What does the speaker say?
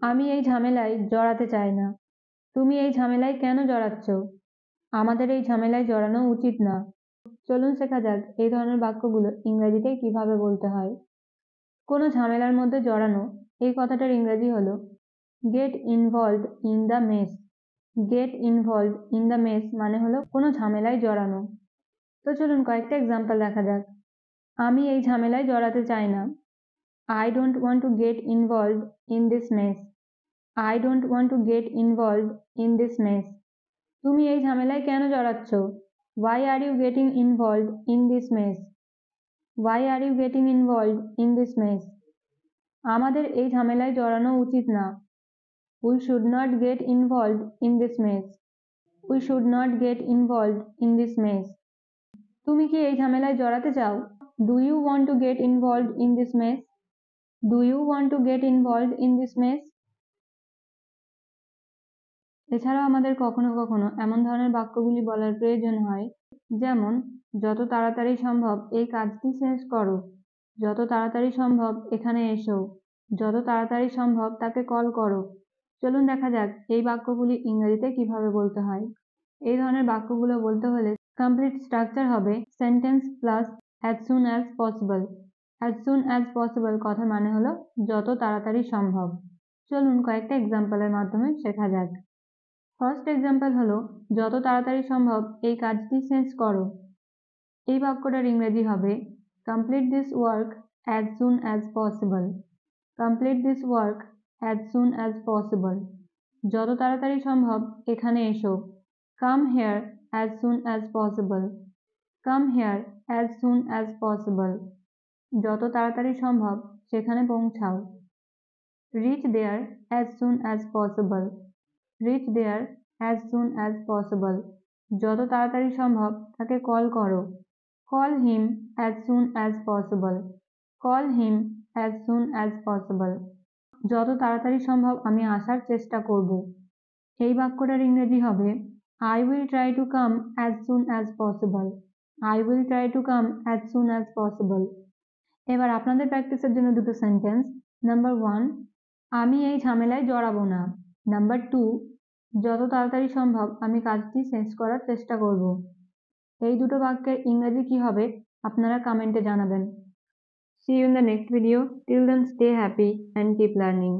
আমি এই ঝামেলায় জড়াতে চাই না। তুমি এই ঝামেলায় কেন জড়াচ্ছ? আমাদের এই ঝামেলায় জড়ানো উচিত না। চলুন শেখা যাক এই ধরনের বাক্যগুলো ইংরেজিতে কিভাবে বলতে হয়। কোনো ঝামেলার মধ্যে জড়ানো, এই কথাটার ইংরেজি হলো get involved in the mess. Get involved in the mess মানে হলো কোনো ঝামেলায় জড়ানো। তো চলুন কয়েকটা এক্সাম্পল দেখা যাক। আমি এই ঝামেলায় জড়াতে চাই না। I don't want to get involved in this mess. I don't want to get involved in this mess. তুমি এই ঝামেলায় কেন জড়াচ্ছ? Why are you getting involved in this mess? Why are you getting involved in this mess? আমাদের এই ঝামেলায় জড়ানো উচিত না। We should not get involved in this mess. We should not get involved in this mess. তুমি কি এই ঝামেলায় জড়াতে চাও? Do you want to get involved in this mess? Do you want to get involved in this mess? এছাড়াও আমাদের কখনো কখনো এমন ধরনের বাক্যগুলি বলার প্রয়োজন হয়, যেমন যত তাড়াতাড়ি সম্ভব এই কাজটি শেষ করো, যত তাড়াতাড়ি সম্ভব এখানে এসো, যত তাড়াতাড়ি সম্ভব তাকে কল করো। চলুন দেখা যাক এই বাক্যগুলি ইংরেজিতে কিভাবে বলতে হয়। এই ধরনের বাক্যগুলো বলতে হলে কমপ্লিট স্ট্রাকচার হবে sentence plus as soon as possible. As soon as possible কথার মানে হলো যত তাড়াতাড়ি সম্ভব। চলুন কয়েকটা এক্সাম্পলের মাধ্যমে শেখা যাক। ফার্স্ট এক্সাম্পল হলো যত তাড়াতাড়ি সম্ভব এই কাজটি শেষ করো। এই বাক্যটার ইংরেজি হবে complete this work as soon as possible. Complete this work as soon as possible. যত তাড়াতাড়ি সম্ভব এখানে এসো। Come here as soon as possible. Come here as soon as possible. যত তাড়াতাড়ি সম্ভব সেখানে পৌঁছাও। Reach there as soon as possible. Reach there as soon as possible. যত তাড়াতাড়ি সম্ভব তাকে কল করো। Call him as soon as possible. Call him as soon as possible. যত তাড়াতাড়ি সম্ভব আমি আসার চেষ্টা করব। এই বাক্যটার ইংরেজি হবে I will try to come as soon as possible. I will try to come as soon as possible. এবার আপনাদের প্র্যাকটিসের জন্য দুটো সেন্টেন্স। নাম্বার 1, আমি এই ঝামেলায় জড়াবো না। নাম্বার 2, যত তাড়াতাড়ি সম্ভব আমি কাজটি শেষ করার চেষ্টা করব। এই দুটো বাক্যের ইংরেজি কি হবে আপনারা কমেন্টে জানাবেন। See you in the next video. Till then, stay happy and keep learning.